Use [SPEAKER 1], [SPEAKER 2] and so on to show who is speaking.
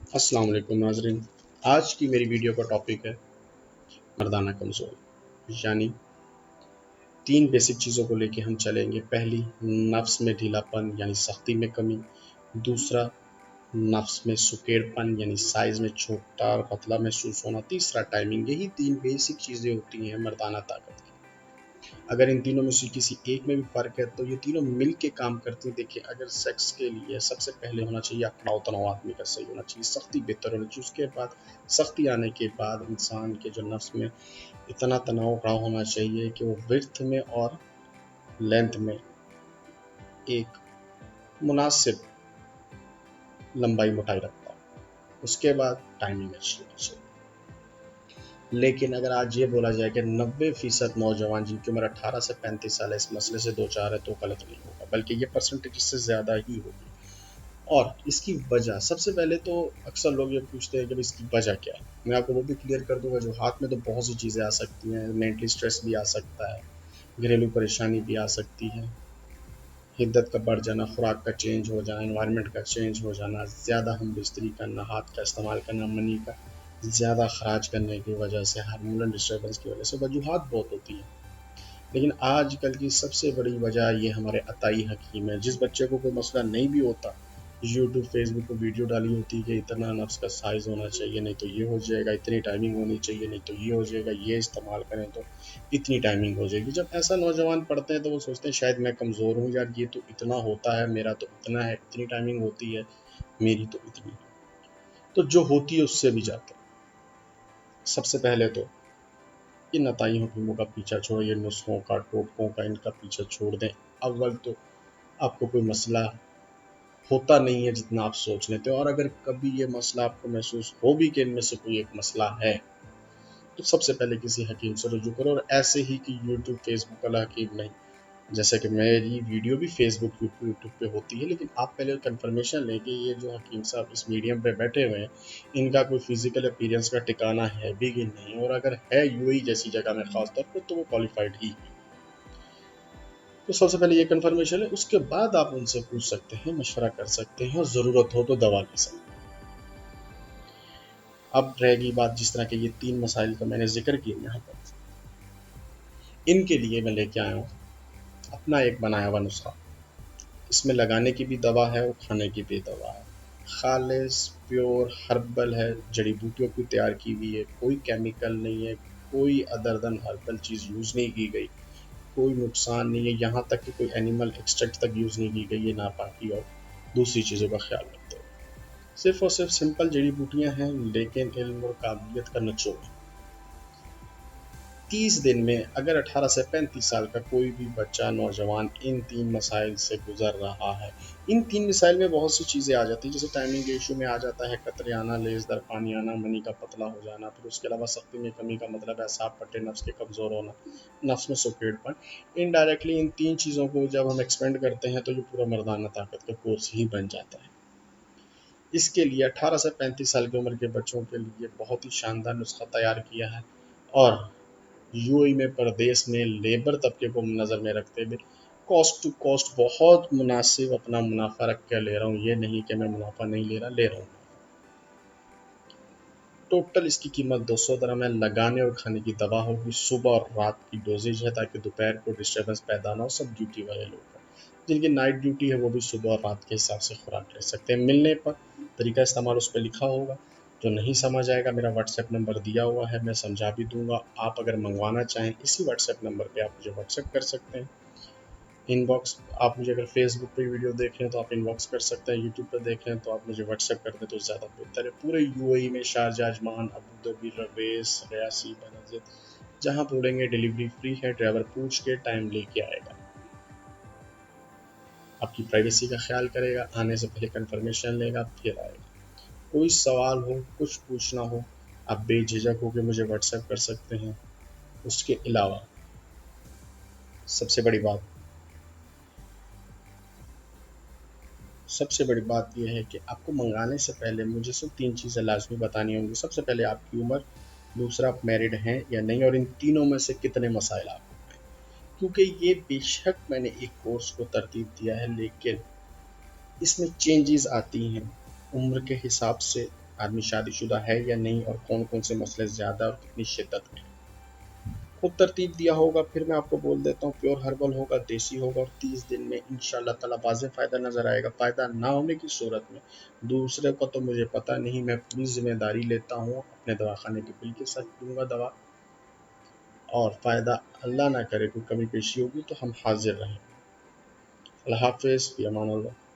[SPEAKER 1] السلام علیکم ناظرین، آج کی میری ویڈیو کا ٹاپک ہے مردانہ کمزوری، یعنی تین بیسک چیزوں کو لے کے ہم چلیں گے۔ پہلی، نفس میں ڈھیلا پن یعنی سختی میں کمی۔ دوسرا، نفس میں سکیڑ پن یعنی سائز میں چھوٹا اور پتلا محسوس ہونا۔ تیسرا، ٹائمنگ۔ یہی تین بیسک چیزیں ہوتی ہیں مردانہ طاقت کی۔ اگر ان تینوں میں سے کسی ایک میں بھی فرق ہے تو یہ تینوں مل کے کام کرتی ہیں۔ دیکھیں، اگر سیکس کے لیے سب سے پہلے ہونا چاہیے اکڑاؤ تناؤ، آدمی کا صحیح ہونا چاہیے، سختی بہتر ہونی چاہیے۔ اس کے بعد سختی آنے کے بعد انسان کے جو نفس میں اتنا تناؤ اکڑاؤ ہونا چاہیے کہ وہ ورتھ میں اور لینتھ میں ایک مناسب لمبائی موٹائی رکھتا ہو۔ اس کے بعد ٹائمنگ اچھی ہونی چاہیے۔ لیکن اگر آج یہ بولا جائے کہ 90% نوجوان جن کی عمر 18 سے 35 سال ہے اس مسئلے سے دو چار ہے تو غلط نہیں ہوگا، بلکہ یہ پرسنٹیج اس سے زیادہ ہی ہوگی۔ اور اس کی وجہ، سب سے پہلے تو اکثر لوگ یہ پوچھتے ہیں کہ اس کی وجہ کیا ہے۔ میں آپ کو وہ بھی کلیئر کر دوں گا۔ جو ہاتھ میں تو بہت سی چیزیں آ سکتی ہیں، مینٹلی سٹریس بھی آ سکتا ہے، گھریلو پریشانی بھی آ سکتی ہے، حدت کا بڑھ جانا، خوراک کا چینج ہو جانا، انوائرمنٹ کا چینج ہو جانا، زیادہ ہم بستری کرنا، ہاتھ کا استعمال کرنا، منی کا زیادہ خراج کرنے کی وجہ سے، ہارمونل ڈسٹربنس کی وجہ سے وجوہات بہت ہوتی ہیں۔ لیکن آج کل کی سب سے بڑی وجہ یہ ہمارے عطائی حکیم ہے۔ جس بچے کو کوئی مسئلہ نہیں بھی ہوتا، یوٹیوب فیس بک پہ ویڈیو ڈالی ہوتی ہے کہ اتنا نفس کا سائز ہونا چاہیے، نہیں تو یہ ہو جائے گا، اتنی ٹائمنگ ہونی چاہیے، نہیں تو یہ ہو جائے گا، یہ استعمال کریں تو اتنی ٹائمنگ ہو جائے گی۔ جب ایسا نوجوان پڑھتے ہیں تو وہ سوچتے ہیں شاید میں کمزور ہوں، یار یہ تو اتنا ہوتا ہے، میرا تو اتنا ہے، اتنی ٹائمنگ ہوتی ہے، میری تو اتنی ہے۔ تو جو ہوتی ہے اس سے بھی جاتے ہیں۔ سب سے پہلے تو ان عطائی حکوموں کا پیچھا چھوڑ، یہ نسخوں کا، ٹوٹکوں کا، ان کا پیچھا چھوڑ دیں۔ اول تو آپ کو کوئی مسئلہ ہوتا نہیں ہے جتنا آپ سوچ لیتے ہو، اور اگر کبھی یہ مسئلہ آپ کو محسوس ہو بھی کہ ان میں سے کوئی ایک مسئلہ ہے تو سب سے پہلے کسی حکیم سے رجوع کرو۔ اور ایسے ہی کہ یوٹیوب فیس بک والا حکیم نہیں، جیسے کہ میری ویڈیو بھی فیس بک یوٹیوب پہ ہوتی ہے، لیکن آپ پہلے کنفرمیشن لیں کہ یہ جو حکیم صاحب اس میڈیم پہ بیٹھے ہوئے ہیں ان کا کوئی فزیکل اپیرنس کا ٹھکانہ ہے بھی کہ نہیں، اور اگر ہے یو اے جیسی جگہ میں خاص طور پر تو وہ کوالیفائڈ ہی ہے۔ تو سب سے پہلے یہ کنفرمیشن ہے، اس کے بعد آپ ان سے پوچھ سکتے ہیں، مشورہ کر سکتے ہیں، اور ضرورت ہو تو دوا لے سکتے ہیں۔ اب رہے گی بات جس طرح کے یہ تین مسائل کا میں نے ذکر کیا یہاں پر، ان کے لیے میں لے کے آیا ہوں اپنا ایک بنایا ہوا نسخہ۔ اس میں لگانے کی بھی دوا ہے اور کھانے کی بھی دوا ہے، خالص پیور ہربل ہے، جڑی بوٹیوں کی تیار کی ہوئی ہے، کوئی کیمیکل نہیں ہے، کوئی ادر دن ہربل چیز یوز نہیں کی گئی، کوئی نقصان نہیں ہے، یہاں تک کہ کوئی اینیمل ایکسٹریکٹ تک یوز نہیں کی گئی ہے، ناپاکی اور دوسری چیزوں کا خیال رکھتے ہوئے۔ صرف اور صرف سمپل جڑی بوٹیاں ہیں، لیکن علم اور قابلیت کا نچوڑ۔ 30 دن میں اگر 18 سے 35 سال کا کوئی بھی بچہ نوجوان ان تین مسائل سے گزر رہا ہے، ان تین مسائل میں بہت سی چیزیں آ جاتی ہیں، جیسے ٹائمنگ کے ایشو میں آ جاتا ہے قطرے آنا، لیز در پانی آنا، منی کا پتلا ہو جانا، پھر اس کے علاوہ سختی میں کمی کا مطلب ہے صاف پٹے، نفس کے کمزور ہونا، نفس میں سکیڑ پن۔ انڈائریکٹلی ان تین چیزوں کو جب ہم ایکسپینڈ کرتے ہیں تو یہ پورا مردانہ طاقت کا کورس ہی بن جاتا ہے۔ اس کے لیے 18 سے 35 سال کی عمر کے بچوں کے لیے بہت ہی شاندار نسخہ تیار کیا ہے، اور یو اے میں پردیس میں لیبر طبقے کو نظر میں رکھتے ہوئے کاسٹ ٹو کاسٹ بہت مناسب اپنا منافع رکھ کے لے رہا ہوں۔ یہ نہیں کہ میں منافع نہیں لے رہا، لے رہا ہوں۔ ٹوٹل اس کی قیمت 200 درہم ہے۔ لگانے اور کھانے کی دوا ہوگی، صبح اور رات کی ڈوزیج ہے تاکہ دوپہر کو ڈسٹربنس پیدا نہ ہو۔ سب ڈیوٹی والے لوگ ہیں، جن کی نائٹ ڈیوٹی ہے وہ بھی صبح اور رات کے حساب سے خوراک لے سکتے ہیں۔ ملنے پر طریقہ استعمال اس پہ لکھا ہوگا، جو نہیں سمجھ آئے گا میرا واٹس ایپ نمبر دیا ہوا ہے، میں سمجھا بھی دوں گا۔ آپ اگر منگوانا چاہیں اسی واٹس ایپ نمبر پہ آپ مجھے واٹس ایپ کر سکتے ہیں۔ ان باکس آپ مجھے اگر فیس بک پہ ویڈیو دیکھ رہے ہیں تو آپ ان باکس کر سکتے ہیں، یوٹیوب پہ دیکھ رہے ہیں تو آپ مجھے واٹس ایپ کر دیں تو زیادہ بہتر ہے۔ پورے یو اے میں شارجہ، عجمان، ابوظہبی، رویس، ریاسی، بنازد جہاں بولیں گے ڈیلیوری فری ہے، ڈرائیور پوچھ کے ٹائم لے کے آئے گا، آپ کی پرائیویسی کا خیال کرے گا، آنے سے پہلے کنفرمیشن لے گا پھر آئے گا۔ کوئی سوال ہو، کچھ پوچھنا ہو، آپ بے جھجک ہو کے مجھے واٹس ایپ کر سکتے ہیں۔ اس کے علاوہ سب سے بڑی بات یہ ہے کہ آپ کو منگانے سے پہلے مجھے صرف تین چیزیں لازمی بتانی ہوں گی۔ سب سے پہلے آپ کی عمر، دوسرا آپ میرڈ ہیں یا نہیں، اور ان تینوں میں سے کتنے مسائل آپ کو ہیں۔ کیونکہ یہ بے شک میں نے ایک کورس کو ترتیب دیا ہے، لیکن اس میں چینجز آتی ہیں عمر کے حساب سے، آدمی شادی شدہ ہے یا نہیں، اور کون کون سے مسئلے زیادہ اور کتنی شدت میں۔ خود ترتیب دیا ہوگا، پھر میں آپ کو بول دیتا ہوں، پیور ہربل ہوگا، دیسی ہوگا، اور 30 دن میں انشاءاللہ تعالیٰ واضح فائدہ نظر آئے گا۔ فائدہ نہ ہونے کی صورت میں دوسرے کو تو مجھے پتہ نہیں، میں پوری ذمہ داری لیتا ہوں، اپنے دواخانے کے بل کے ساتھ دوں گا دوا، اور فائدہ اللہ نہ کرے کوئی کمی پیشی ہوگی تو ہم حاضر رہیں گے۔ اللہ حافظ، فی امان اللہ۔